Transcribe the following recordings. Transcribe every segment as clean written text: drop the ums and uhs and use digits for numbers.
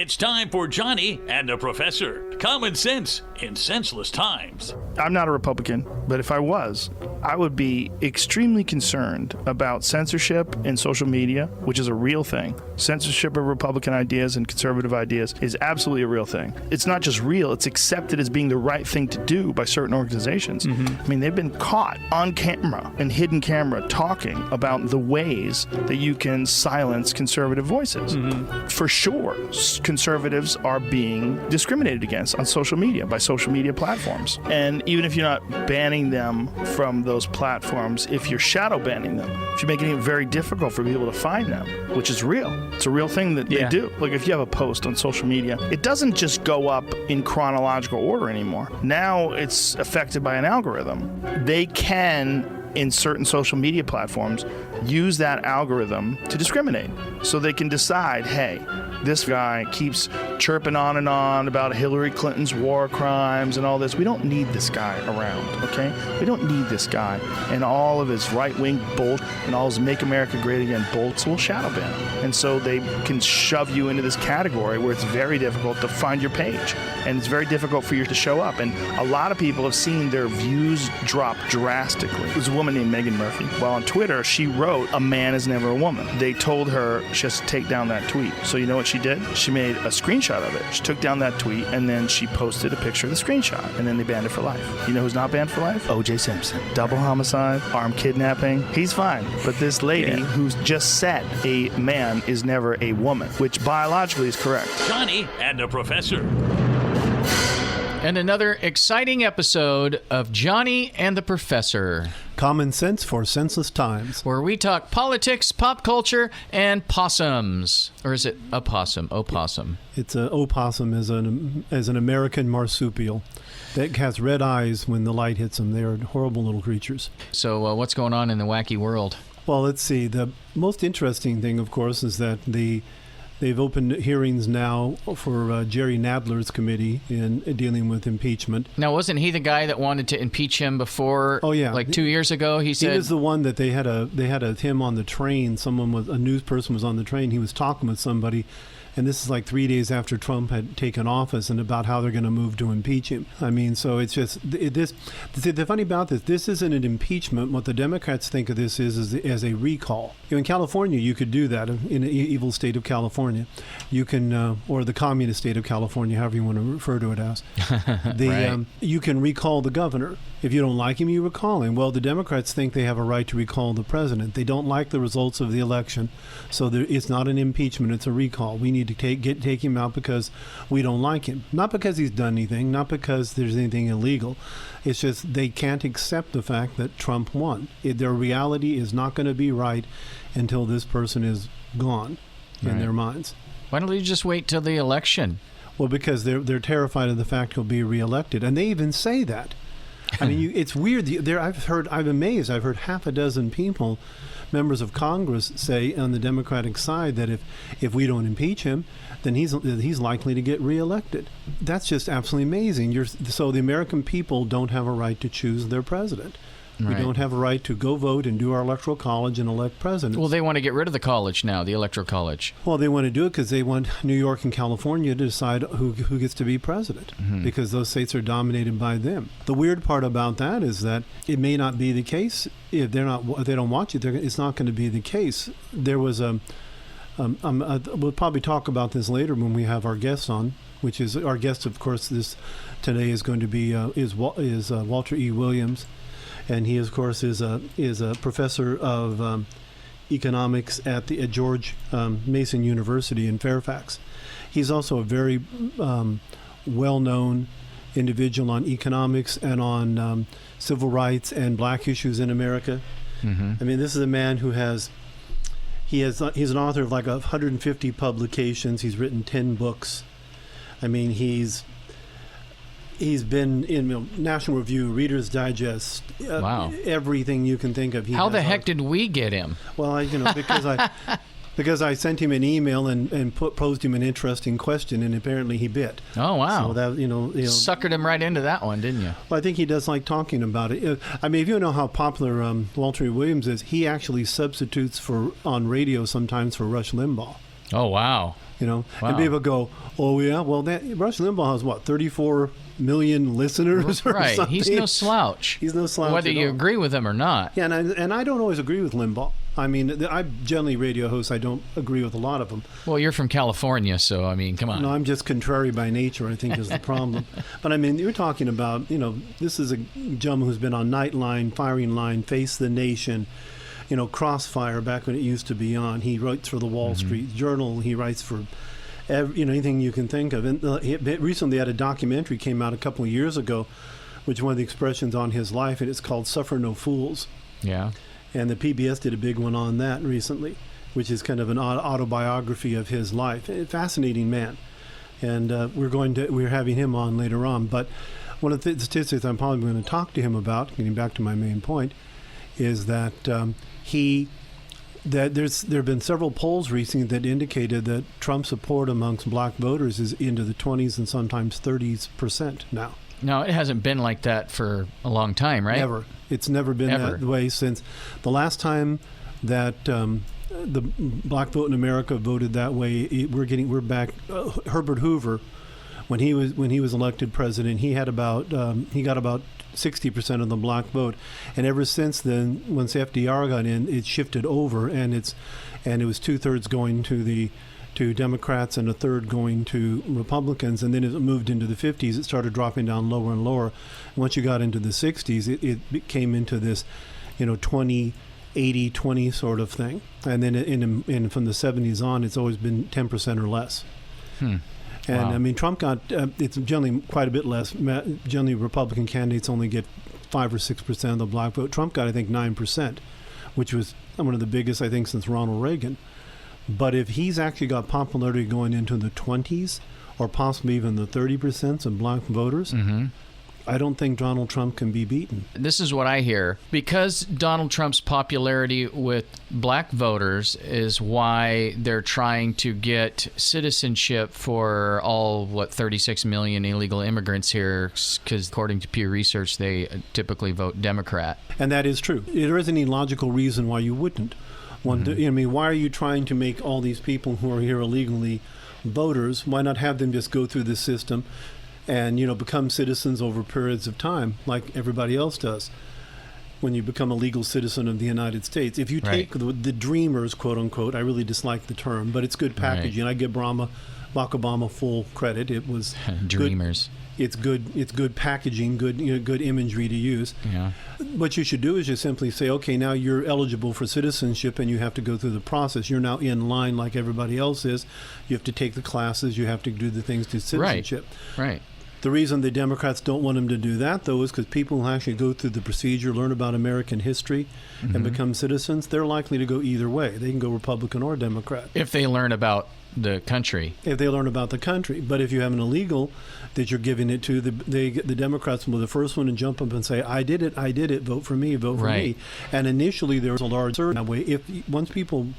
It's time for Johnny and the Professor. Common sense in senseless times. I'm not a Republican, but if I was, I would be extremely concerned about censorship in social media, which is a real thing. Censorship of Republican ideas and conservative ideas is absolutely a real thing. It's not just real, it's accepted as being the right thing to do by certain organizations. I mean, they've been caught on camera and hidden camera talking about the ways that you can silence conservative voices. For sure, conservatives are being discriminated against on social media by social media platforms. And even if you're not banning them from those platforms, if you're shadow banning them, if you're making it very difficult for people to find them, which is real. It's a real thing that they do. Like if you have a post on social media, it doesn't just go up in chronological order anymore. Now it's affected by an algorithm. They can, in certain social media platforms, use that algorithm to discriminate. So they can decide, hey, this guy keeps chirping on and on about Hillary Clinton's war crimes and all this. We don't need this guy around, okay? We don't need this guy and all of his right-wing bull and all his Make America Great Again bull. So we'll shadow ban him. And so they can shove you into this category where it's very difficult to find your page. And it's very difficult for you to show up. And a lot of people have seen their views drop drastically. There's a woman named Megan Murphy. Well, on Twitter, she wrote, "A man is never a woman." They told her she has to take down that tweet. So you know what she did? She made a screenshot of it. She took down that tweet, and then she posted a picture of the screenshot. And then they banned it for life. You know who's not banned for life? O.J. Simpson. Double homicide, armed kidnapping. He's fine. But this lady who's just said a man is never a woman, which biologically is correct. Johnny and the Professor. And another exciting episode of Johnny and the Professor. Common sense for senseless times. Where we talk politics, pop culture, and possums. Or is it opossum? Opossum. It's an opossum as an American marsupial that has red eyes when the light hits them. They are horrible little creatures. So what's going on in the wacky world? Well, let's see. The most interesting thing, of course, is that they've opened hearings now for Jerry Nadler's committee in dealing with impeachment. Now, wasn't he the guy that wanted to impeach him before? Oh yeah, like 2 years ago. He said he was the one that they had him on the train. A news person was on the train. He was talking with somebody. And this is like 3 days after Trump had taken office, and about how they're going to move to impeach him. I mean, so it's just this. The funny about this isn't an impeachment. What the Democrats think of this is as a recall. You know, in California, you could do that. In the evil state of California, you can, or the communist state of California, however you want to refer to it as. Right. You can recall the governor. If you don't like him, you recall him. Well, the Democrats think they have a right to recall the president. They don't like the results of the election, so it's not an impeachment. It's a recall. We need to take him out because we don't like him. Not because he's done anything, not because there's anything illegal. It's just they can't accept the fact that Trump won. Their reality is not going to be right until this person is gone in their minds. Why don't they just wait till the election? Well, because they're terrified of the fact he'll be reelected, and they even say that. I mean, it's weird. I'm amazed. I've heard half a dozen people, members of Congress, say on the Democratic side that if we don't impeach him, then he's likely to get reelected. That's just absolutely amazing. So the American people don't have a right to choose their president. Right. We don't have a right to go vote and do our electoral college and elect presidents. Well, they want to get rid of the college now, the electoral college. Well, they want to do it because they want New York and California to decide who gets to be president, because those states are dominated by them. The weird part about that is that it may not be the case if they don't watch it. It's not going to be the case. There was we'll probably talk about this later when we have our guests on, which is our guest, of course. Today is going to be Walter E. Williams. And he, of course, is a professor of economics at George Mason University in Fairfax. He's also a very well-known individual on economics and on civil rights and black issues in America. I mean, this is a man who he's an author of like 150 publications. He's written 10 books. I mean, he's been in National Review, Reader's Digest, everything you can think of. How the heck did we get him? Well, because I sent him an email and posed him an interesting question, and apparently he bit. Oh wow! So that suckered him right into that one, didn't you? Well, I think he does like talking about it. I mean, if you know how popular Walter E. Williams is, he actually substitutes on radio sometimes for Rush Limbaugh. Oh, wow. Wow. Wow. And people go, oh, yeah, well, Rush Limbaugh has, 34 million listeners or Right. something? He's no slouch. He's no slouch Whether at you all. agree with him or not. Yeah, and I don't always agree with Limbaugh. I mean, I'm generally radio host. I don't agree with a lot of them. Well, you're from California, so, I mean, come on. No, I'm just contrary by nature, I think, is the problem. But, I mean, you're talking about, this is a gentleman who's been on Nightline, Firing Line, Face the Nation, Crossfire, back when it used to be on. He writes for the Wall Street Journal. He writes for anything you can think of. And he recently had a documentary came out a couple of years ago, which is one of the expressions on his life, and it's called Suffer No Fools. Yeah. And the PBS did a big one on that recently, which is kind of an autobiography of his life. A fascinating man. And we're having him on later on. But one of the statistics I'm probably going to talk to him about, getting back to my main point, is that there have been several polls recently that indicated that Trump's support amongst black voters is into the 20s and sometimes 30% now. No, it hasn't been like that for a long time, right? Never. It's never been that way since the last time that the black vote in America voted that way. We're back. Herbert Hoover, when he was elected president, he got about 60% of the black vote, and ever since then, once FDR got in, it shifted over, and it was 2/3 going to Democrats and 1/3 going to Republicans, and then as it moved into the 50s, it started dropping down lower and lower. Once you got into the 60s, it came into this, 20-80-20 sort of thing, and then from the 70s on, it's always been 10% or less. And Wow. I mean, Trump got it's generally quite a bit less. Generally, Republican candidates only get 5 or 6% of the black vote. Trump got, I think, 9%, which was one of the biggest, I think, since Ronald Reagan. But if he's actually got popularity going into the 20s or possibly even the 30% of black voters, I don't think Donald Trump can be beaten. This is what I hear. Because Donald Trump's popularity with black voters is why they're trying to get citizenship for all, 36 million illegal immigrants here, because according to Pew Research, they typically vote Democrat. And that is true. There isn't any logical reason why you wouldn't. I mean, why are you trying to make all these people who are here illegally voters? Why not have them just go through the system and, become citizens over periods of time like everybody else does when you become a legal citizen of the United States? If you take the dreamers, quote unquote, I really dislike the term, but it's good packaging. I give Barack Obama full credit. It was Dreamers. It's good packaging, good imagery to use. Yeah. What you should do is just simply say, okay, now you're eligible for citizenship and you have to go through the process. You're now in line like everybody else is. You have to take the classes. You have to do the things to citizenship. Right. The reason the Democrats don't want them to do that, though, is because people who actually go through the procedure, learn about American history, and become citizens, they're likely to go either way. They can go Republican or Democrat. If they learn about the country. If they learn about the country. But if you have an illegal that you're giving it to, the Democrats will be the first one to jump up and say, I did it, vote for me, vote for me. And initially there was a large surge that way. Once people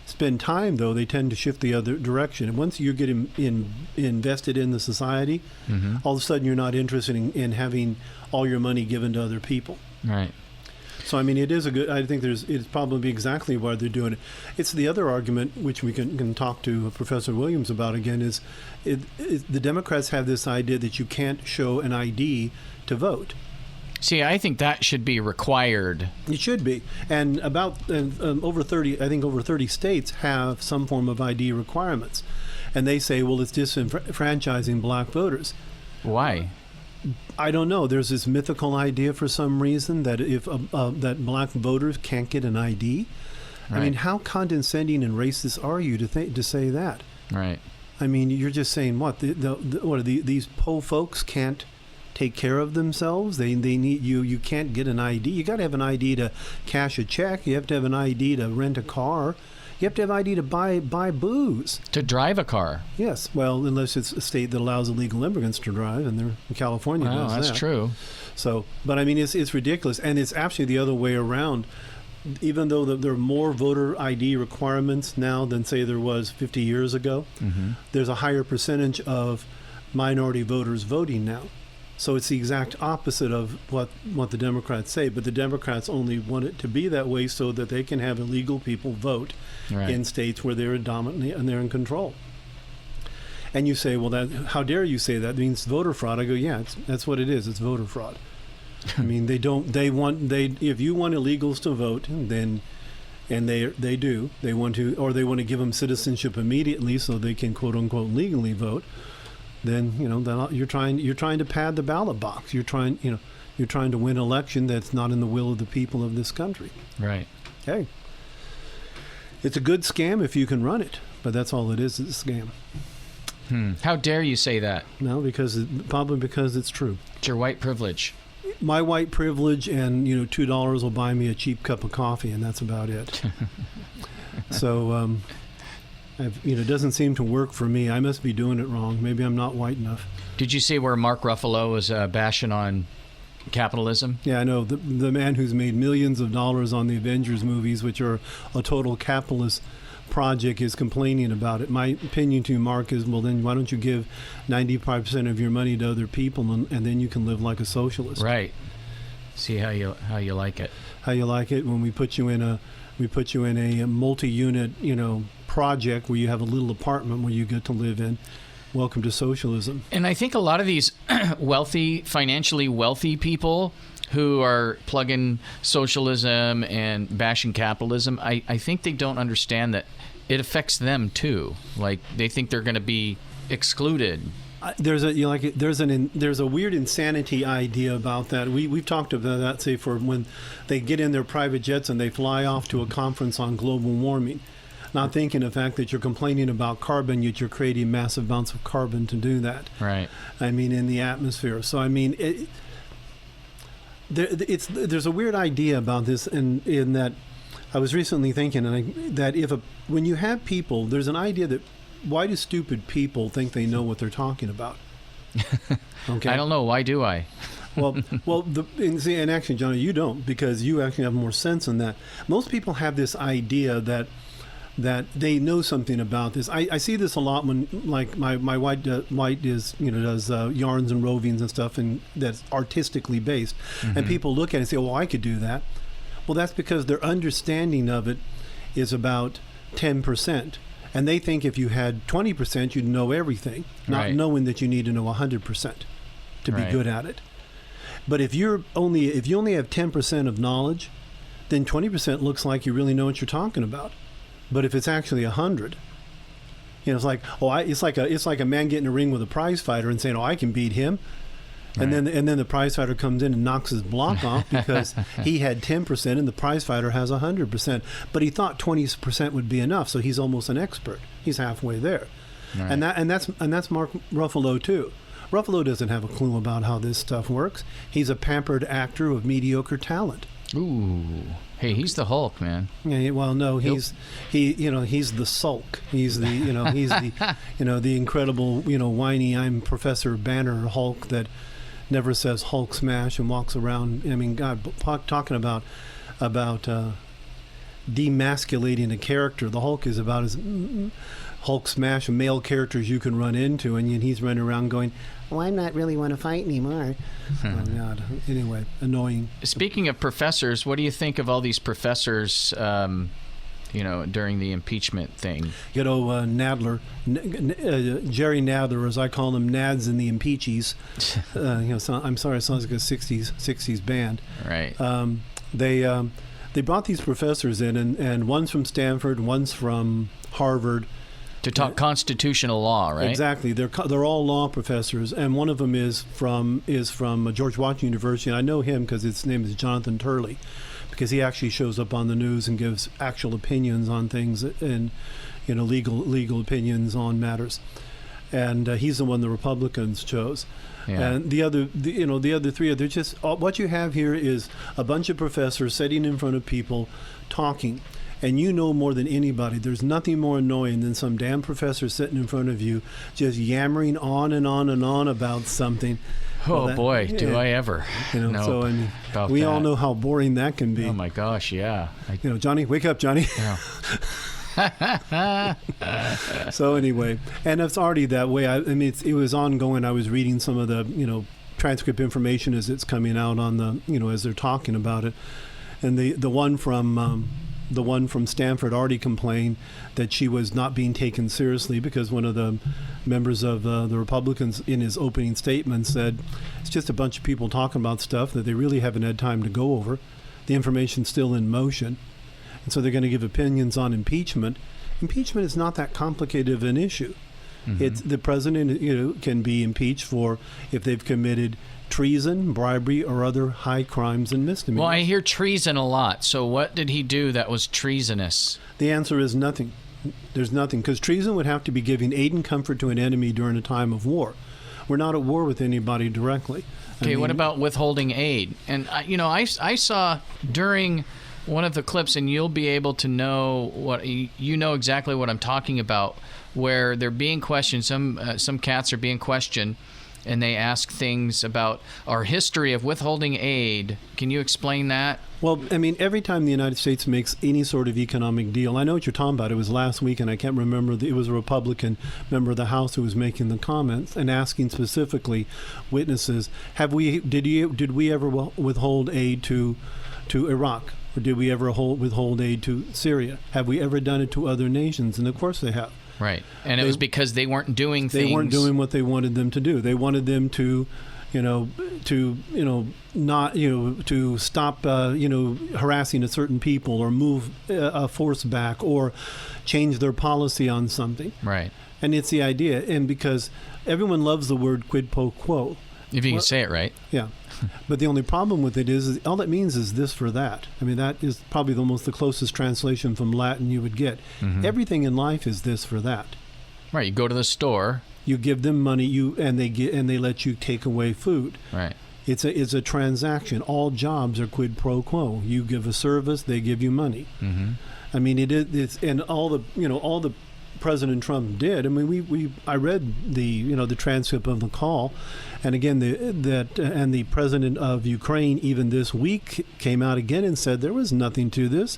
spend time, though, they tend to shift the other direction. And once you get invested in the society, all of a sudden you're not interested in having all your money given to other people. Right. So, I mean, I think it's probably exactly why they're doing it. It's the other argument, which we can talk to Professor Williams about again, is the Democrats have this idea that you can't show an ID to vote. See, I think that should be required. It should be. And over 30 states have some form of ID requirements. And they say, well, it's disenfranchising black voters. Why? I don't know. There's this mythical idea for some reason that if that black voters can't get an ID. Right. I mean, how condescending and racist are you to say that? Right. I mean, you're just saying what these po folks can't take care of themselves. They need you. You can't get an ID. You got to have an ID to cash a check. You have to have an ID to rent a car. You have to have ID to buy booze. To drive a car. Yes. Well, unless it's a state that allows illegal immigrants to drive, and California does that. That's true. So, but I mean, it's ridiculous, and it's actually the other way around. Even though there are more voter ID requirements now than, say, there was 50 years ago, there's a higher percentage of minority voters voting now. So it's the exact opposite of what the Democrats say, but the Democrats only want it to be that way so that they can have illegal people vote in states where they're dominant and they're in control. And you say, well, how dare you say that? It means voter fraud. I go, yeah, that's what it is. It's voter fraud. I mean, if you want illegals to vote, then, and they do, they want to give them citizenship immediately so they can quote unquote legally vote. Then you're trying to pad the ballot box. You're trying to win an election that's not in the will of the people of this country. Right. Hey, it's a good scam if you can run it, but that's all it is a scam. How dare you say that? No, probably because it's true. It's your white privilege. My white privilege, and $2 will buy me a cheap cup of coffee, and that's about it. So, it doesn't seem to work for me. I must be doing it wrong. Maybe I'm not white enough. Did you see where Mark Ruffalo was bashing on capitalism? Yeah, I know. The man who's made millions of dollars on the Avengers movies, which are a total capitalist project, is complaining about it. My opinion to Mark is, well, then why don't you give 95% of your money to other people, and then you can live like a socialist. Right. See how you like it. How you like it when we put you in a multi-unit, project where you have a little apartment where you get to live in. Welcome to socialism. And I think a lot of these financially wealthy people who are plugging socialism and bashing capitalism, I think they don't understand that it affects them too. Like, they think they're going to be excluded. There's a weird insanity idea about that. We've talked about that, say, for when they get in their private jets and they fly off to a conference on global warming, not thinking the fact that you're complaining about carbon, yet you're creating massive amounts of carbon to do that. Right. I mean, in the atmosphere. So I mean, there's a weird idea about this, in that I was recently thinking that when you have people, there's an idea that, why do stupid people think they know what they're talking about? Okay. I don't know. Why do I? And actually, Johnny, you don't, because you actually have more sense than that. Most people have this idea that they know something about this. I see this a lot when, like, my white does yarns and rovings and stuff, and that's artistically based, and people look at it and say, "Well, I could do that." Well, that's because their understanding of it is about 10%. And they think if you had 20%, you'd know everything, not knowing that you need to know 100% to be good at it. But if you only have 10% of knowledge, then 20% looks like you really know what you're talking about. But if it's actually 100, it's like, it's like a man getting a ring with a prize fighter and saying, "Oh, I can beat him." And then the prize fighter comes in and knocks his block off because he had 10% and the prize fighter has 100%. But he thought 20% would be enough, so he's almost an expert. He's halfway there. Right. And that's Mark Ruffalo too. Ruffalo doesn't have a clue about how this stuff works. He's a pampered actor of mediocre talent. Ooh. Hey, he's the Hulk, man. Yeah, well, no, he's the sulk. He's the the incredible, whiny, I'm Professor Banner Hulk that never says Hulk smash and walks around. I mean, God, talking about demasculating a character. The Hulk is about as Hulk smash male characters you can run into, and he's running around going, "Well, I'm not really want to fight anymore." Oh, God. Anyway, annoying. Speaking of professors, what do you think of all these professors, during the impeachment thing? Nadler, Jerry Nadler, as I call him, Nads and the Impeachies. I'm sorry, it sounds like a 60s band. Right. They brought these professors in, and one's from Stanford, one's from Harvard. To talk constitutional law, right? Exactly. They're all law professors, and one of them is from George Washington University. And I know him because his name is Jonathan Turley, because he actually shows up on the news and gives actual opinions on things, and legal opinions on matters. And he's the one the Republicans chose. Yeah. And the other three, they're just, what you have here is a bunch of professors sitting in front of people talking. And you know more than anybody, there's nothing more annoying than some damn professor sitting in front of you just yammering on and on and on about something. Oh, boy, do I ever. So I mean, we all know how boring that can be. Oh, my gosh, yeah. Johnny, wake up, Johnny. Yeah. So anyway, and it's already that way. I mean, it was ongoing. I was reading some of the, transcript information as it's coming out on the, as they're talking about it. And the one from Stanford already complained that she was not being taken seriously because one of the members of the Republicans in his opening statement said it's just a bunch of people talking about stuff that they really haven't had time to go over. The information's still in motion. And so they're going to give opinions on impeachment. Impeachment is not that complicated of an issue. Mm-hmm. It's the president, can be impeached for if they've committed treason, bribery, or other high crimes and misdemeanors. Well, I hear treason a lot. So what did he do that was treasonous? The answer is nothing. There's nothing, because treason would have to be giving aid and comfort to an enemy during a time of war. We're not at war with anybody directly. Okay, what about withholding aid? And I saw during one of the clips, and you'll be able to know exactly what I'm talking about, where they're being questioned. Some cats are being questioned, and they ask things about our history of withholding aid. Can you explain that? Well, every time the United States makes any sort of economic deal, I know what you're talking about. It was last week, and I can't remember. It was a Republican member of the House who was making the comments and asking specifically witnesses, did we ever withhold aid to Iraq? Or did we ever withhold aid to Syria? Have we ever done it to other nations? And of course they have. Right. And it was because they weren't doing things. They weren't doing what they wanted them to do. They wanted them to stop harassing a certain people, or move a force back, or change their policy on something. Right. And it's the idea. And because everyone loves the word quid pro quo. If you can say it right. Yeah. But the only problem with it is all it means is this for that. That is probably the closest translation from Latin you would get. Mm-hmm. Everything in life is this for that. Right. You go to the store. You give them money, and they let you take away food. Right. It's a transaction. All jobs are quid pro quo. You give a service, they give you money. Mm-hmm. It's and all the President Trump did. I read the transcript of the call, and again the president of Ukraine even this week came out again and said there was nothing to this.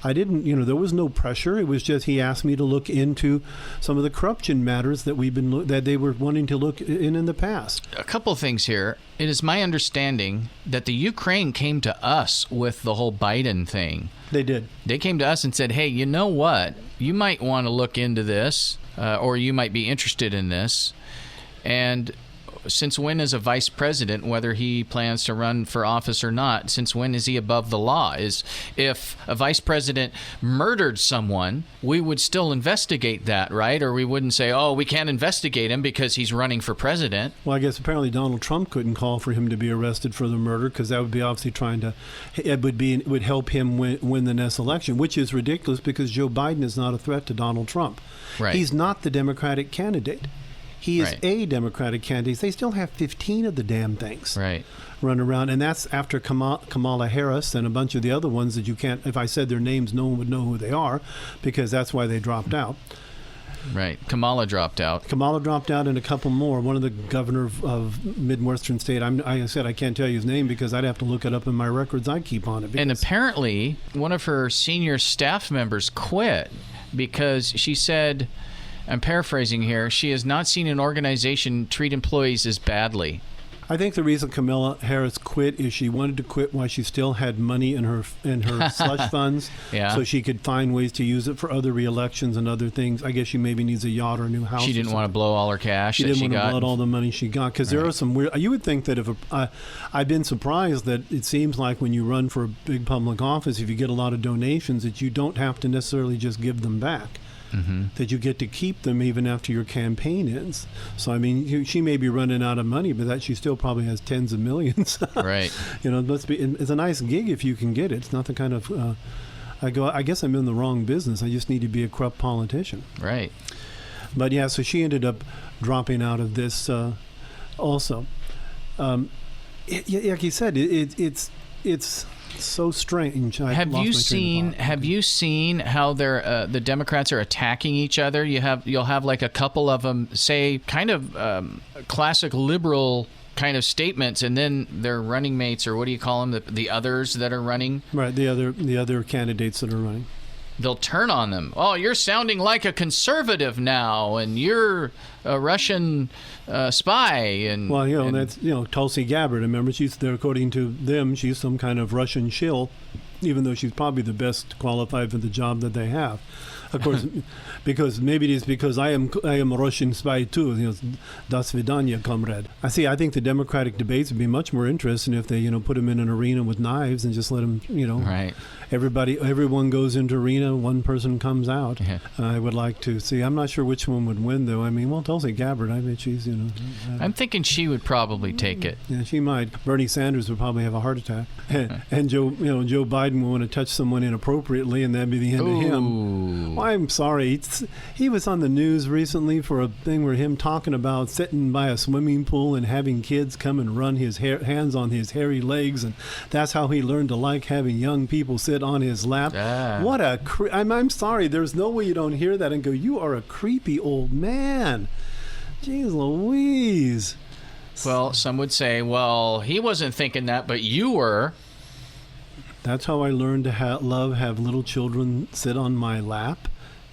There was no pressure. It was just he asked me to look into some of the corruption matters that they were wanting to look in the past. A couple of things here. It is my understanding that the Ukraine came to us with the whole Biden thing. They did. They came to us and said, hey, you know what? You might want to look into this, or you might be interested in this. And since when is a vice president, whether he plans to run for office or not, since when is he above the law? If a vice president murdered someone, we would still investigate that, right? Or we wouldn't say, oh, we can't investigate him because he's running for president. Well, I guess apparently Donald Trump couldn't call for him to be arrested for the murder, because that would be obviously would help him win the next election, which is ridiculous because Joe Biden is not a threat to Donald Trump. Right. He's not the Democratic candidate. He is a Democratic candidate. They still have 15 of the damn things run around. And that's after Kamala Harris and a bunch of the other ones that you can't, if I said their names, no one would know who they are, because that's why they dropped out. Right. Kamala dropped out. And a couple more. One of the governor of Midwestern state. I said I can't tell you his name because I'd have to look it up in my records I keep on it. And apparently one of her senior staff members quit because she said, I'm paraphrasing here, she has not seen an organization treat employees as badly. I think the reason Kamala Harris quit is she wanted to quit while she still had money in her slush funds, so she could find ways to use it for other re-elections and other things. I guess she maybe needs a yacht or a new house. She didn't want to blow all her cash. She didn't want to blow all the money she got, because there are some weird. You would think that I've been surprised that it seems like when you run for a big public office, if you get a lot of donations, that you don't have to necessarily just give them back. Mm-hmm. That you get to keep them even after your campaign ends. So she may be running out of money, but that she still probably has tens of millions. Right. It's a nice gig if you can get it. It's not the kind of. I guess I'm in the wrong business. I just need to be a corrupt politician. Right. But yeah, so she ended up dropping out of this. Also, like you said, it's so strange. Have you seen how the Democrats are attacking each other? You'll have like a couple of them say kind of classic liberal kind of statements, and then their running mates, or what do you call them, the others that are running? Right, the other candidates that are running. they'll turn on them. Oh, you're sounding like a conservative now, and you're a Russian spy. And well, that's Tulsi Gabbard. Remember, according to them, she's some kind of Russian shill, even though she's probably the best qualified for the job that they have. Of course, because maybe it is because I am a Russian spy too. Das vidanya, comrade. I think the Democratic debates would be much more interesting if they, put them in an arena with knives and just let them, Right. Everyone goes into arena, one person comes out. Yeah. I would like to see. I'm not sure which one would win, though. I mean, Tulsi Gabbard, I bet she's, I'm thinking she would probably take it. Yeah, she might. Bernie Sanders would probably have a heart attack. And Joe Biden would want to touch someone inappropriately, and that'd be the end of him. Well, I'm sorry. He was on the news recently for a thing where him talking about sitting by a swimming pool and having kids come and run his hands on his hairy legs, and that's how he learned to like having young people sit on his lap. What a I'm sorry. There's no way you don't hear that and go, you are a creepy old man. Jeez Louise. Well, some would say, well, he wasn't thinking that, but you were. That's how I learned to have little children sit on my lap.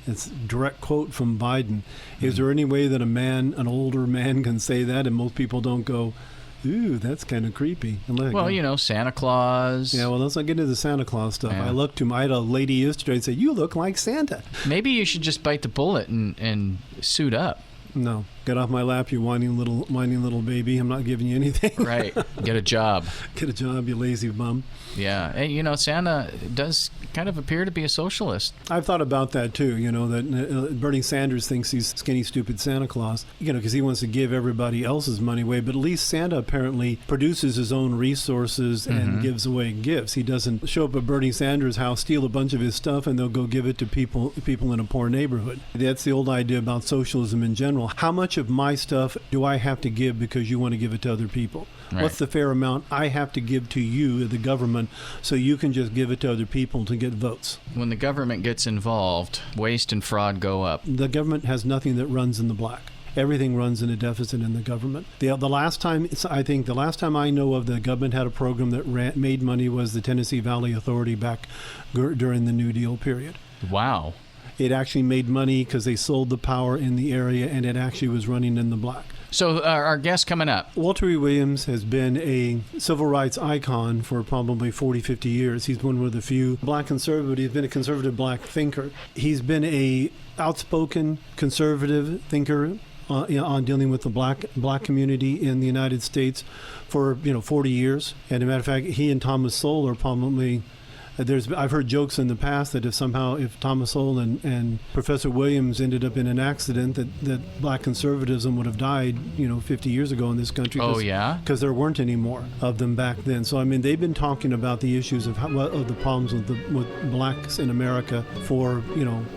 It's a direct quote from Biden. Is there any way that an older man can say that and most people don't go, ooh, that's kind of creepy? Well, Santa Claus. Yeah, well, let's not get into the Santa Claus stuff. Yeah. I had a lady yesterday say, you look like Santa. Maybe you should just bite the bullet and suit up. No. Get off my lap, you whining little baby. I'm not giving you anything. Right. Get a job. Get a job, you lazy bum. Yeah. And, Santa does kind of appear to be a socialist. I've thought about that, too, that Bernie Sanders thinks he's skinny, stupid Santa Claus, because he wants to give everybody else's money away. But at least Santa apparently produces his own resources and gives away gifts. He doesn't show up at Bernie Sanders' house, steal a bunch of his stuff, and they'll go give it to people in a poor neighborhood. That's the old idea about socialism in general. How much of my stuff do I have to give because you want to give it to other people? Right. What's the fair amount I have to give to you, the government, so you can just give it to other people to get votes? When the government gets involved, waste and fraud go up. The government has nothing that runs in the black. Everything runs in a deficit in the government. The last time I know of the government had a program that made money was the Tennessee Valley Authority back during the New Deal period. Wow. It actually made money because they sold the power in the area, and it actually was running in the black. So our guest coming up. Walter E. Williams has been a civil rights icon for probably 40, 50 years. He's one of the few black conservatives. He's been a conservative black thinker. He's been a outspoken conservative thinker on dealing with the black community in the United States for 40 years. And as a matter of fact, he and Thomas Sowell are probably... I've heard jokes in the past that if Thomas Sowell and Professor Williams ended up in an accident, that black conservatism would have died, 50 years ago in this country. Because there weren't any more of them back then. So they've been talking about the issues of the problems with blacks in America for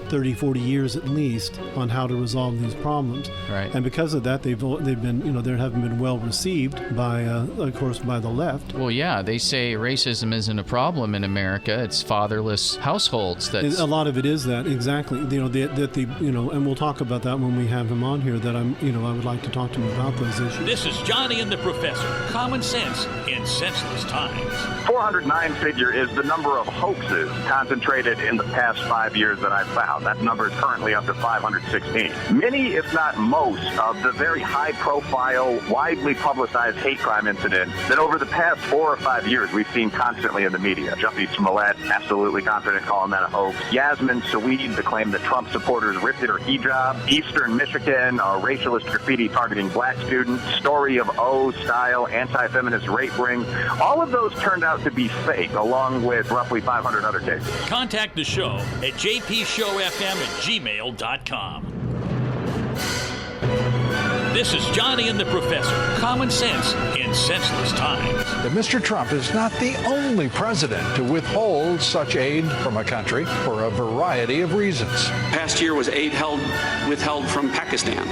30, 40 years at least on how to resolve these problems. Right. And because of that, they've been they haven't been well received by of course by the left. Well, yeah, they say racism isn't a problem in America. It's fatherless households. A lot of it is that, exactly. And we'll talk about that when we have him on here. That I would like to talk to him about those issues. This is Johnny and the Professor. Common sense in senseless times. 409 figure is the number of hoaxes concentrated in the past 5 years that I've found. That number is currently up to 516. Many, if not most, of the very high-profile, widely publicized hate crime incidents that over the past 4 or 5 years we've seen constantly in the media. Juffy Smollett, absolutely confident calling that a hoax. Yasmin Saweed, the claim that Trump supporters ripped at her hijab. Eastern Michigan, a racialist graffiti targeting black students. Story of O style anti-feminist rape ring. All of those turned out to be fake, along with roughly 500 other cases. Contact the show at jpshowfm@gmail.com. This is Johnny and the Professor. Common sense in senseless times. That Mr. Trump is not the only president to withhold such aid from a country for a variety of reasons. Past year was aid withheld from Pakistan.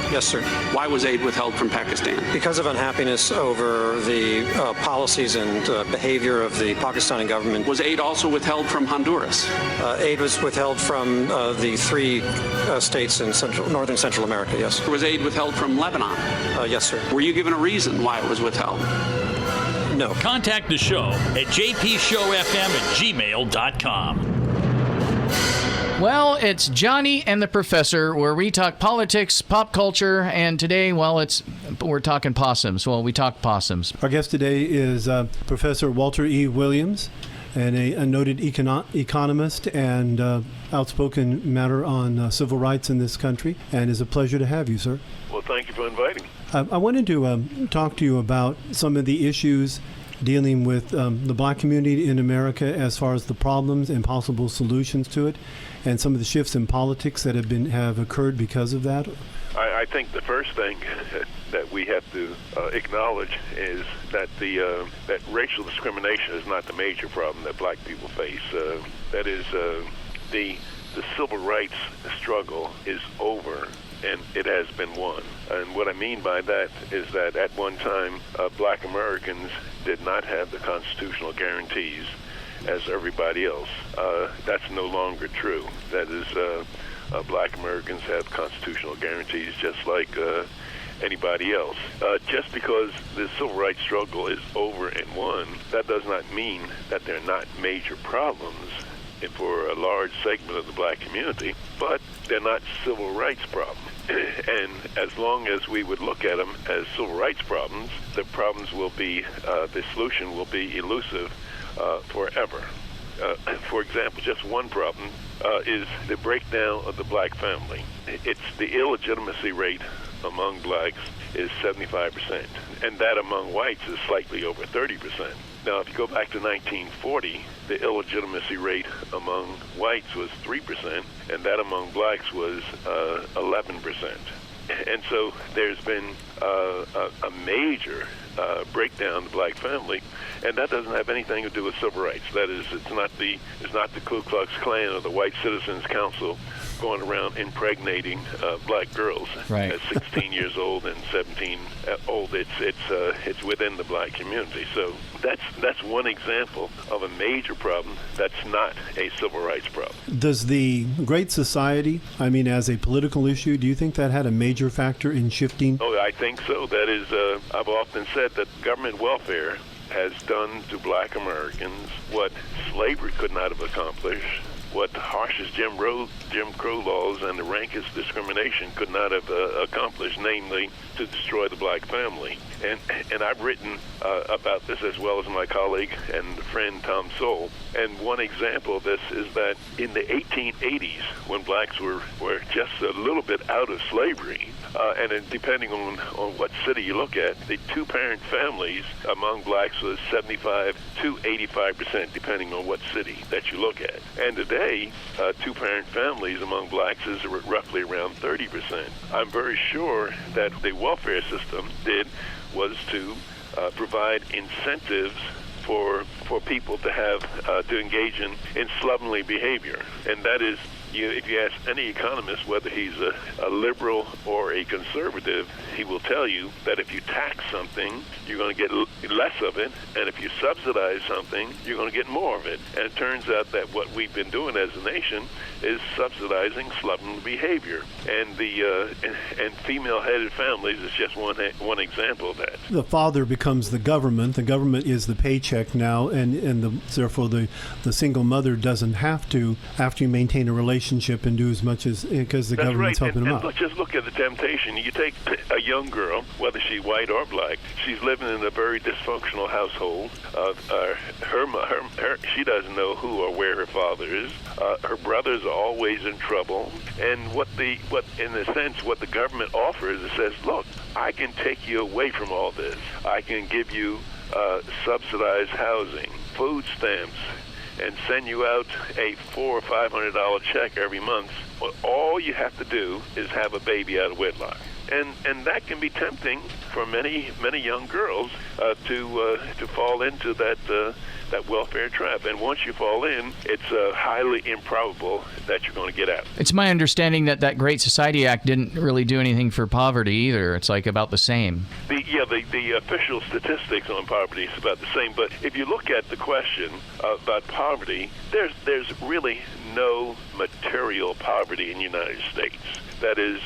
Yes, sir. Why was aid withheld from Pakistan? Because of unhappiness over the policies and behavior of the Pakistani government. Was aid also withheld from Honduras? Aid was withheld from the 3 states in northern Central America, yes. Was aid withheld from Lebanon? Yes, sir. Were you given a reason why it was withheld? No. Contact the show at jpshowfm@gmail.com. Well, it's Johnny and the Professor, where we talk politics, pop culture, and today, well, we're talking possums. Well, we talk possums. Our guest today is Professor Walter E. Williams, and a noted economist and outspoken matter on civil rights in this country. And it's a pleasure to have you, sir. Well, thank you for inviting me. I wanted to talk to you about some of the issues dealing with the black community in America as far as the problems and possible solutions to it, and some of the shifts in politics that have occurred because of that. I think the first thing that we have to acknowledge is that that racial discrimination is not the major problem that black people face. That is, the civil rights struggle is over, and it has been won. And what I mean by that is that at one time, black Americans did not have the constitutional guarantees as everybody else. That's no longer true. That is, black Americans have constitutional guarantees just like anybody else. Just because the civil rights struggle is over and won, that does not mean that there are not major problems for a large segment of the black community, but they're not civil rights problems. And as long as we would look at them as civil rights problems, the problems will be, the solution will be elusive forever. For example, just one problem is the breakdown of the black family. It's the illegitimacy rate among blacks is 75%, and that among whites is slightly over 30%. Now, if you go back to 1940, the illegitimacy rate among whites was 3%, and that among blacks was 11%. And so there's been a major breakdown of the black family, and that doesn't have anything to do with civil rights. That is, it's not the Ku Klux Klan or the White Citizens Council going around impregnating black girls at 16 years old and 17 old. It's within the black community. So that's one example of a major problem that's not a civil rights problem. Does the Great Society, I mean, as a political issue, do you think that had a major factor in shifting? Oh, I think so. That is, I've often said that government welfare has done to black Americans what slavery could not have accomplished, what the harshest Jim Crow laws and the rankest discrimination could not have accomplished, namely to destroy the black family. And I've written about this as well as my colleague and friend Tom Sowell. And one example of this is that in the 1880s, when blacks were just a little bit out of slavery, and then depending on what city you look at, the two-parent families among blacks was 75 to 85%, depending on what city that you look at. And today, two-parent families among blacks is roughly around 30%. I'm very sure that the welfare system was to provide incentives for people to have to engage in slovenly behavior, and that is, if you ask any economist whether he's a liberal or a conservative, he will tell you that if you tax something, you're going to get less of it, and if you subsidize something, you're going to get more of it. And it turns out that what we've been doing as a nation is subsidizing slovenly behavior, and and female-headed families is just one example of that. The father becomes the government. The government is the paycheck now, and therefore the single mother doesn't have to, after you maintain a relationship, and do as much as, because the government's helping them out. And just look at the temptation. You take a young girl, whether she's white or black, she's living in a very dysfunctional household. She doesn't know who or where her father is. Her brothers are always in trouble. And what in a sense, what the government offers, it says, look, I can take you away from all this. I can give you subsidized housing, food stamps, and send you out a $400 or $500 check every month. Well, all you have to do is have a baby out of wedlock. And that can be tempting for many young girls to fall into that welfare trap. And once you fall in, it's highly improbable that you're going to get out. It's my understanding that Great Society Act didn't really do anything for poverty either. It's like about the same. The official statistics on poverty is about the same. But if you look at the question about poverty, there's really no material poverty in the United States. That is,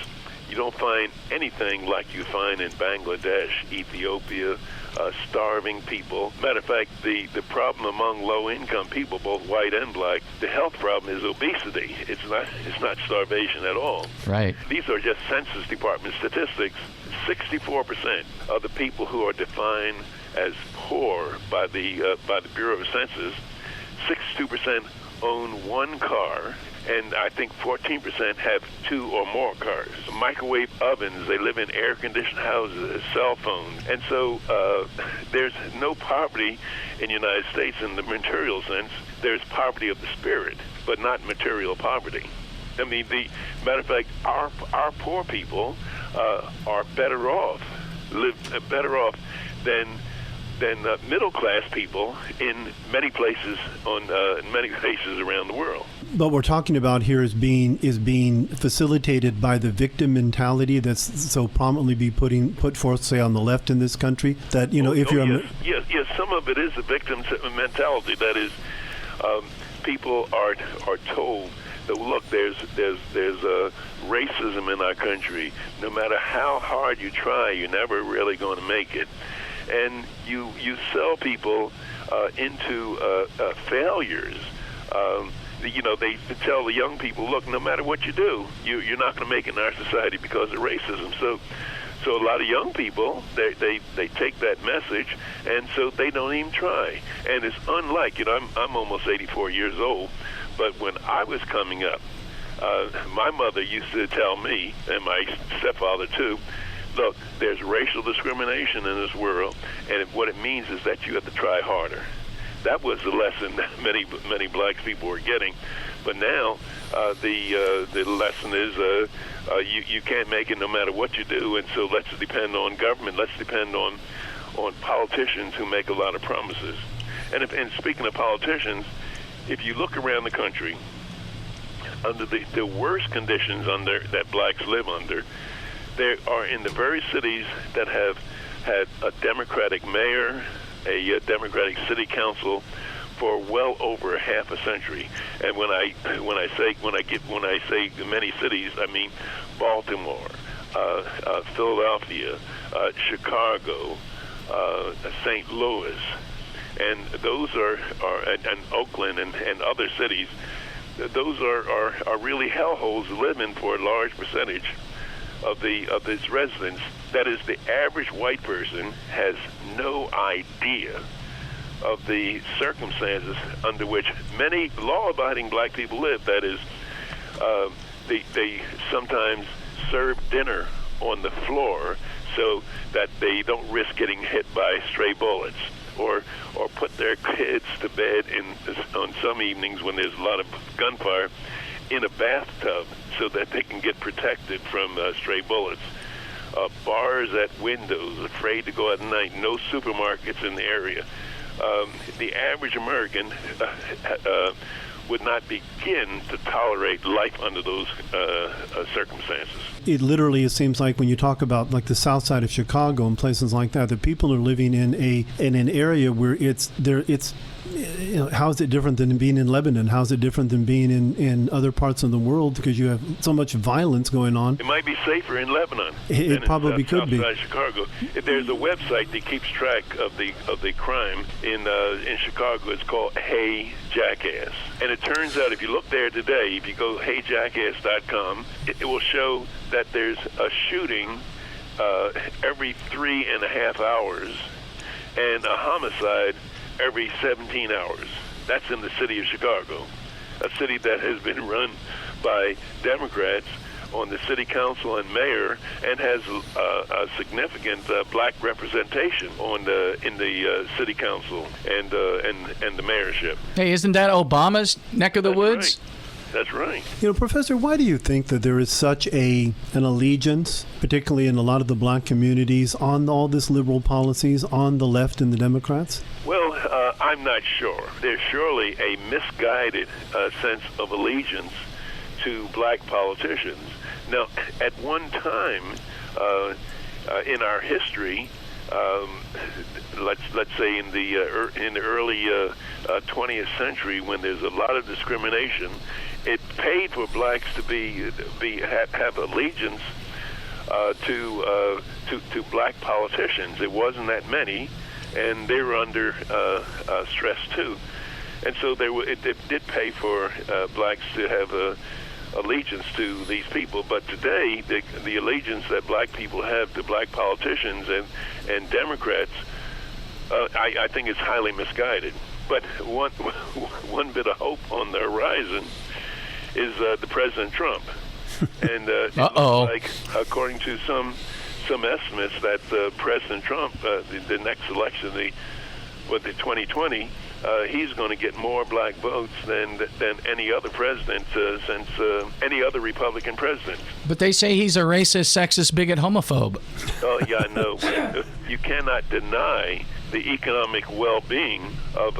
you don't find anything like you find in Bangladesh, Ethiopia, starving people. Matter of fact, the problem among low-income people, both white and black, the health problem is obesity. It's not starvation at all. Right. These are just Census Department statistics. 64% of the people who are defined as poor by the Bureau of Census, 62% own one car, and I think 14% have 2 or more cars. Microwave ovens, they live in air-conditioned houses, cell phones. And so there's no poverty in the United States in the material sense. There's poverty of the spirit, but not material poverty. I mean, matter of fact, our poor people are better off, live better off than middle-class people in many places around the world. But what we're talking about here is being facilitated by the victim mentality that's so prominently put forth, say, on the left in this country. That yes, some of it is the victim mentality. That is, people are told that, look, there's racism in our country. No matter how hard you try, you're never really going to make it. And you sell people into failures. They tell the young people, look, no matter what you do, you're not going to make it in our society because of racism. So a lot of young people, they take that message, and so they don't even try. And it's unlike, I'm almost 84 years old, but when I was coming up, my mother used to tell me, and my stepfather too, look, there's racial discrimination in this world, and what it means is that you have to try harder. That was the lesson that many black people were getting. But now the lesson is you can't make it no matter what you do, and so let's depend on government. Let's depend on politicians who make a lot of promises. And speaking of politicians, if you look around the country, under the worst conditions that blacks live under, they are in the very cities that have had a Democratic mayor, a Democratic city council for well over half a century. And when I say many cities, I mean Baltimore, Philadelphia, Chicago, St. Louis, and those are and Oakland and other cities. Those are really hellholes to live in for a large percentage of its residents. That is, the average white person has no idea of the circumstances under which many law-abiding black people live. That is, they sometimes serve dinner on the floor so that they don't risk getting hit by stray bullets, or put their kids to bed on some evenings when there's a lot of gunfire in a bathtub so that they can get protected from stray bullets. Bars at windows, afraid to go out at night, no supermarkets in the area. The average American would not begin to tolerate life under those circumstances. It literally, it seems like when you talk about like the south side of Chicago and places like that, the people are living in an area where it's how is it different than being in Lebanon? How is it different than being in other parts of the world? Because you have so much violence going on. It might be safer in Lebanon. It probably could be. Outside Chicago, there's a website that keeps track of the crime in Chicago. It's called Hey Jackass, and it turns out if you look there today, if you go heyjackass.com, it will show that there's a shooting every 3.5 hours and a homicide every 17 hours. That's in the city of Chicago, a city that has been run by Democrats on the city council and mayor, and has a significant black representation in the city council and the mayorship. Hey, isn't that Obama's neck of the woods? Right. That's right. Professor, why do you think that there is such an allegiance, particularly in a lot of the black communities, on all this liberal policies on the left and the Democrats? Well, I'm not sure. There's surely a misguided sense of allegiance to black politicians. Now, at one time in our history, let's say in the early 20th century, when there's a lot of discrimination, it paid for blacks to have allegiance to black politicians. It wasn't that many, and they were under stress too. And so it did pay for blacks to have allegiance to these people. But today, the allegiance that black people have to black politicians and Democrats, I think is highly misguided. But one bit of hope on the horizon is the President Trump. And it looks like, according to some estimates, that President Trump, the next election, the 2020, he's going to get more black votes than any other president since any other Republican president. But they say he's a racist, sexist, bigot, homophobe. Oh, yeah, I know. You cannot deny the economic well-being of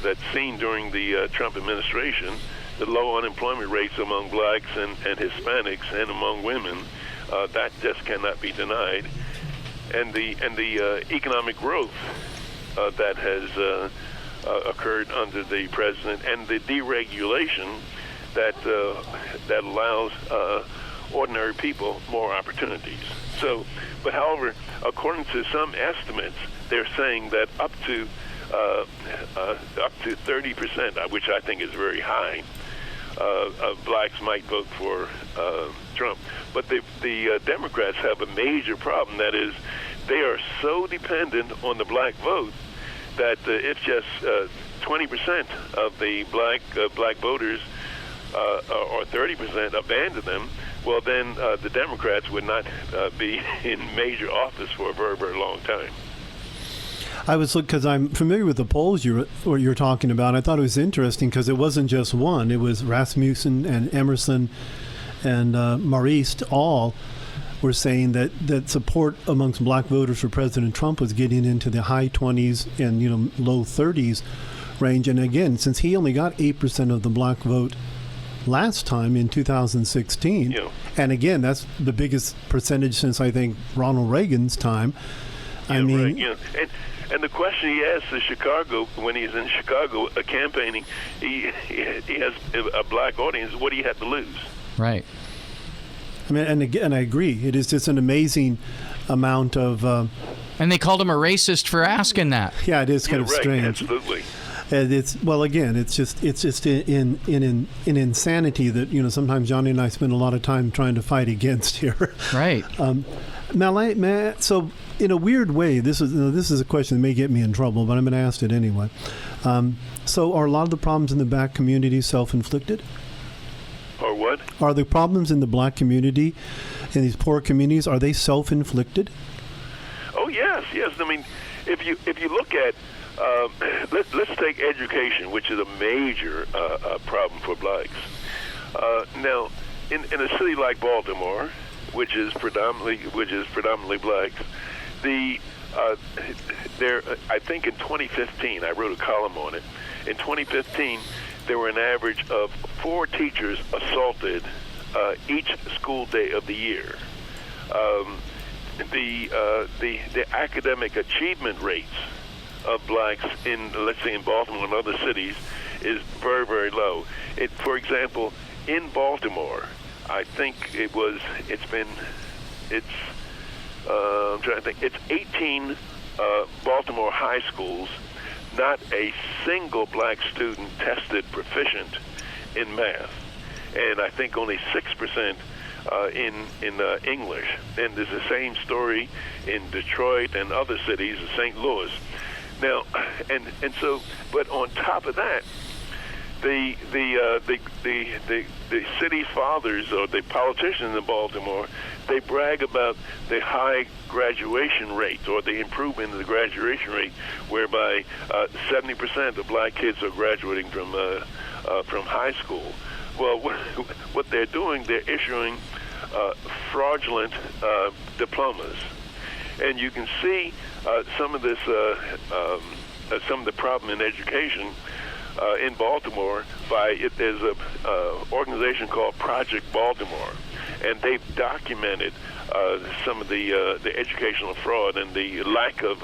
that's seen during the Trump administration. The low unemployment rates among blacks and Hispanics and among women, that just cannot be denied. And the economic growth that has occurred under the president, and the deregulation that allows ordinary people more opportunities. So, but however, according to some estimates, they're saying that up to 30%, which I think is very high, of blacks might vote for Trump. But the Democrats have a major problem. That is, they are so dependent on the black vote that if just 20% of the black voters or 30% abandon them, well, then the Democrats would not be in major office for a very, very long time. I was because I'm familiar with the polls you're talking about. I thought it was interesting because it wasn't just one. It was Rasmussen and Emerson and Marist all were saying that support amongst black voters for President Trump was getting into the high 20s and low 30s range. And again, since he only got 8% of the black vote last time in 2016, and again, that's the biggest percentage since I think Ronald Reagan's time. I mean, right, and the question he asked in Chicago, when he's in Chicago campaigning, he has a black audience. What do you have to lose? Right. I mean, and again, I agree. It is just an amazing amount of. And they called him a racist for asking that. Yeah, it is kind of strange. Absolutely. And it's just in insanity that sometimes Johnny and I spend a lot of time trying to fight against here. Right. So in a weird way, this is a question that may get me in trouble, but I'm going to ask it anyway. So are a lot of the problems in the black community self-inflicted? Or what? Are the problems in the black community, in these poor communities, are they self-inflicted? Oh yes. I mean, if you look at let's take education, which is a major problem for blacks. Now, in a city like Baltimore, which is predominantly blacks, I think in 2015, I wrote a column on it. In 2015, there were an average of 4 teachers assaulted each school day of the year. The academic achievement rates of blacks in, let's say, in Baltimore and other cities is very, very low. For example, in Baltimore, I think I'm trying to think. It's 18 Baltimore high schools. Not a single black student tested proficient in math, and I think only 6% in English. And there's the same story in Detroit and other cities, St. Louis. Now, and so, but on top of that, the city fathers or the politicians in Baltimore, they brag about the high graduation rate or the improvement in the graduation rate, whereby 70% of black kids are graduating from high school. Well, what they're doing, they're issuing fraudulent diplomas, and you can see some of this, some of the problem in education. In Baltimore, there's a organization called Project Baltimore, and they've documented some of the educational fraud and the lack of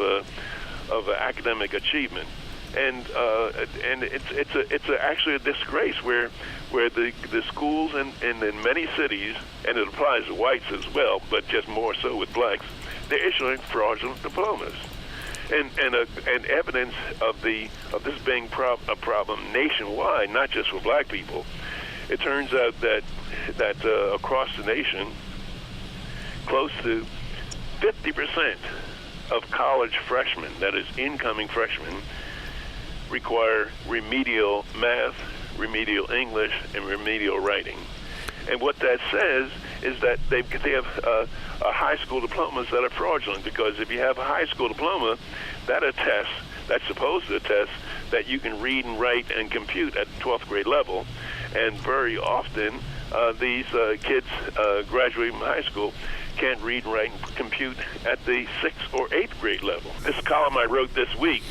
academic achievement, and it's actually a disgrace where the schools and in many cities, and it applies to whites as well, but just more so with blacks, they're issuing fraudulent diplomas. And evidence of this being a problem nationwide, not just for black people. It turns out that across the nation, close to 50% of college freshmen, that is incoming freshmen, require remedial math, remedial English, and remedial writing. And what that says is that they have high school diplomas that are fraudulent, because if you have a high school diploma, that's supposed to attest that you can read and write and compute at the 12th grade level. And very often, these kids graduating from high school can't read and write and compute at the 6th or 8th grade level. This column I wrote this week,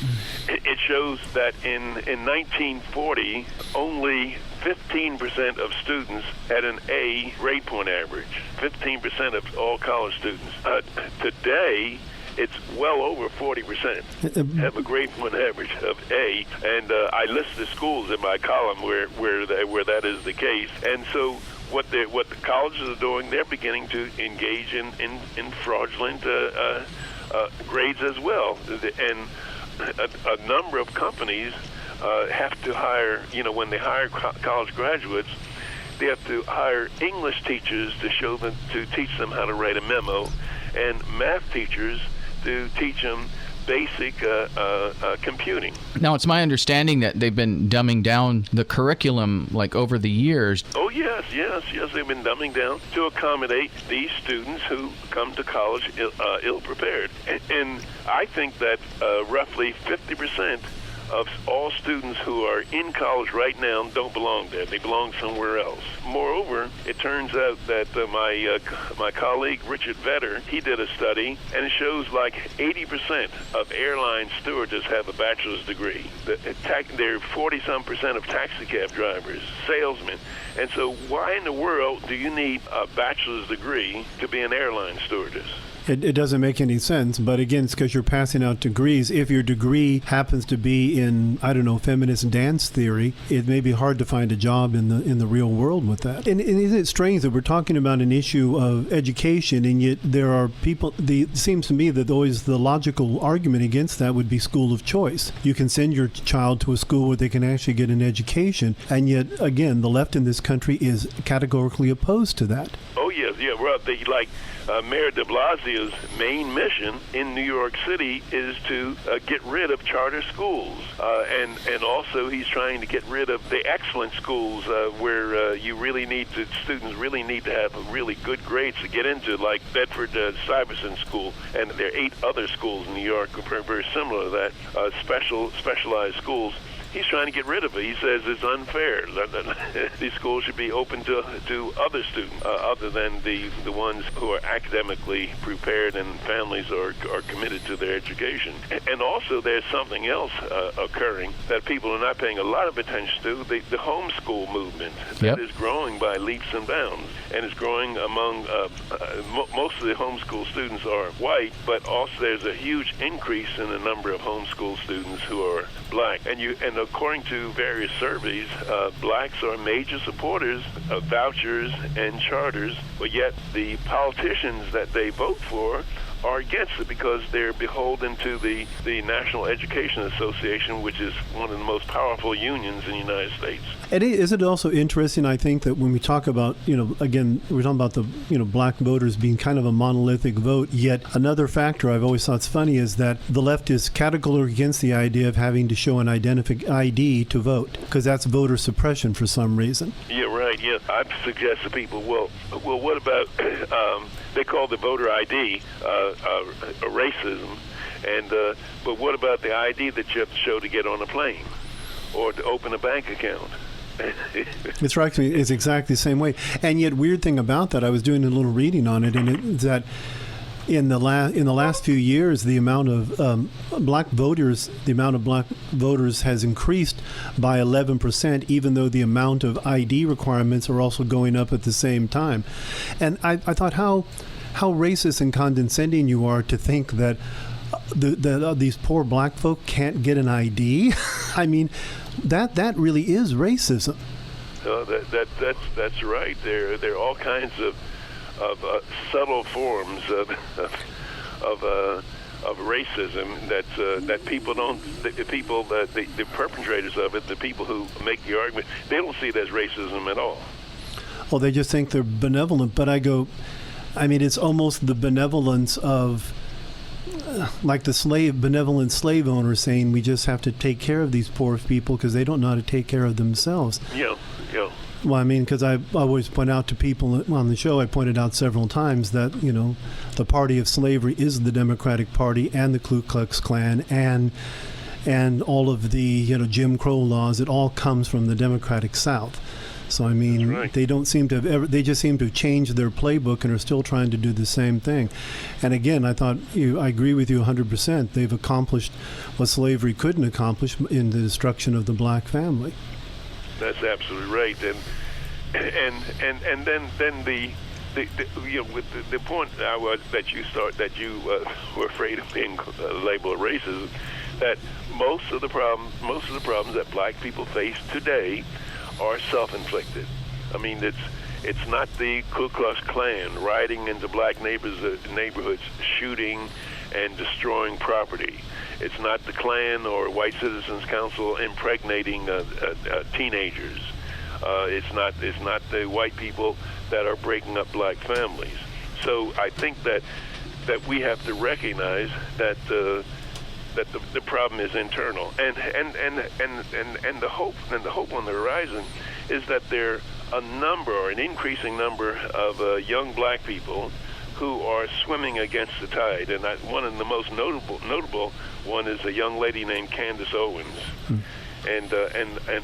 it shows that in 1940, only 15% of students had an A grade point average. 15% of all college students. Today, it's well over 40% have a grade point average of A, and I list the schools in my column where that is the case. And so what the colleges are doing, they're beginning to engage in fraudulent grades as well. And a number of companies have to hire, when they hire college graduates, they have to hire English teachers to teach them how to write a memo, and math teachers to teach them basic computing. Now, it's my understanding that they've been dumbing down the curriculum over the years. Oh, yes, they've been dumbing down to accommodate these students who come to college ill-prepared. And I think that roughly 50% of all students who are in college right now don't belong there. They belong somewhere else. Moreover, it turns out that my colleague Richard Vedder, he did a study, and it shows 80% of airline stewardess have a bachelor's degree. There are 40-some% of taxi cab drivers, salesmen. And so why in the world do you need a bachelor's degree to be an airline stewardess? It doesn't make any sense, but again, it's because you're passing out degrees. If your degree happens to be in, feminist dance theory, it may be hard to find a job in the real world with that. And isn't it strange that we're talking about an issue of education, and yet there are people, it seems to me that always the logical argument against that would be school of choice. You can send your child to a school where they can actually get an education, and yet, again, the left in this country is categorically opposed to that. Oh, yes, yeah. Well, Mayor de Blasio's main mission in New York City is to get rid of charter schools, and also he's trying to get rid of the excellent schools where students really need to have really good grades to get into, like Bedford Stuyvesant School, and there are 8 other schools in New York very similar to that, specialized schools. He's trying to get rid of it. He says it's unfair. These schools should be open to other students other than the ones who are academically prepared and families are committed to their education. And also there's something else occurring that people are not paying a lot of attention to, the homeschool movement that is growing by leaps and bounds, and it's growing among most of the homeschool students are white, but also there's a huge increase in the number of homeschool students who are black. And according to various surveys, blacks are major supporters of vouchers and charters, but yet the politicians that they vote for are against it because they're beholden to the National Education Association, which is one of the most powerful unions in the United States. And isn't it also interesting, I think, that when we talk about, again, we're talking about the, black voters being kind of a monolithic vote, yet another factor I've always thought's funny is that the left is categorically against the idea of having to show an ID to vote, because that's voter suppression for some reason. Yeah, right, yeah. I'd suggest to people, well, what about, they call the voter ID racism, and but what about the ID that you have to show to get on a plane or to open a bank account? It's exactly the same way. And yet, weird thing about that, I was doing a little reading on it, and it's that in the last few years, the amount of black voters has increased by 11%, even though the amount of ID requirements are also going up at the same time. And I thought how racist and condescending you are to think that these poor black folk can't get an ID. I mean, that really is racism. That's right. There are all kinds of subtle forms of racism that people don't, the perpetrators of it, the people who make the argument, they don't see it as racism at all. Well, they just think they're benevolent. But it's almost the benevolence of, like the benevolent slave owner saying, we just have to take care of these poor people because they don't know how to take care of themselves. Yeah. Well, because I always point out to people on the show, I pointed out several times that, the party of slavery is the Democratic Party and the Ku Klux Klan and all of the, Jim Crow laws. It all comes from the Democratic South. So, right. They don't seem to have they just seem to have changed their playbook and are still trying to do the same thing. And again, I agree with you 100%. They've accomplished what slavery couldn't accomplish in the destruction of the black family. That's absolutely right, and then the point that you were afraid of being labeled racist, that most of the problems that black people face today are self-inflicted. It's not the Ku Klux Klan riding into black neighborhoods, shooting and destroying property. It's not the Klan or White Citizens Council impregnating teenagers. It's not the white people that are breaking up black families. So I think that we have to recognize that the problem is internal, and the hope on the horizon is that there are an increasing number of young black people who are swimming against the tide, and one of the most notable one is a young lady named Candace Owens, and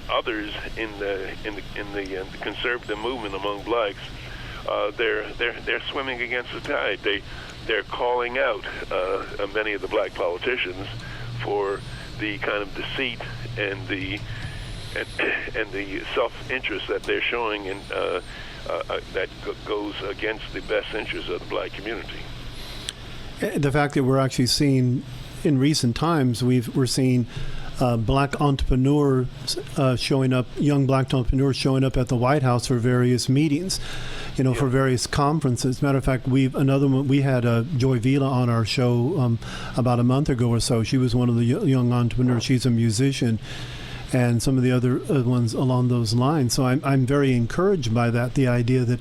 others in the conservative movement among blacks. They're swimming against the tide. They're calling out many of the black politicians for the kind of deceit and the self-interest that they're showing, and that goes against the best interests of the black community. The fact that we're actually seeing in recent times, we're seeing black entrepreneurs showing up, young black entrepreneurs showing up at the White House for various meetings, for various conferences. Matter of fact, we had Joy Vila on our show about a month ago or so. She was one of the young entrepreneurs. She's a musician, and some of the other ones along those lines. So I'm very encouraged by that, the idea that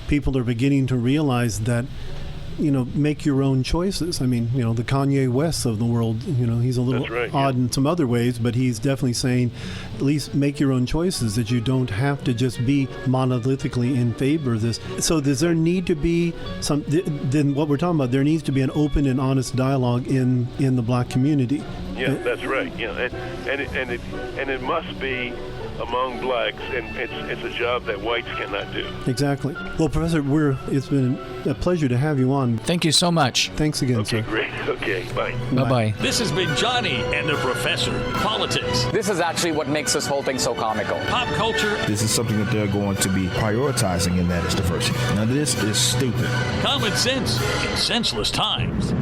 people are beginning to realize that, make your own choices. The Kanye West of the world, he's a little odd in some other ways, but he's definitely saying, at least make your own choices, that you don't have to just be monolithically in favor of this. So does there need to be then what we're talking about, there needs to be an open and honest dialogue in the black community. Yeah, that's right. And it must be among blacks, and it's a job that whites cannot do. Exactly. Well, Professor, it's been a pleasure to have you on. Thank you so much. Thanks again, sir. Okay, great. Okay, bye. Bye-bye. This has been Johnny and the Professor. Politics. This is actually what makes this whole thing so comical. Pop culture. This is something that they're going to be prioritizing, and that is diversity. Now, this is stupid. Common sense in senseless times.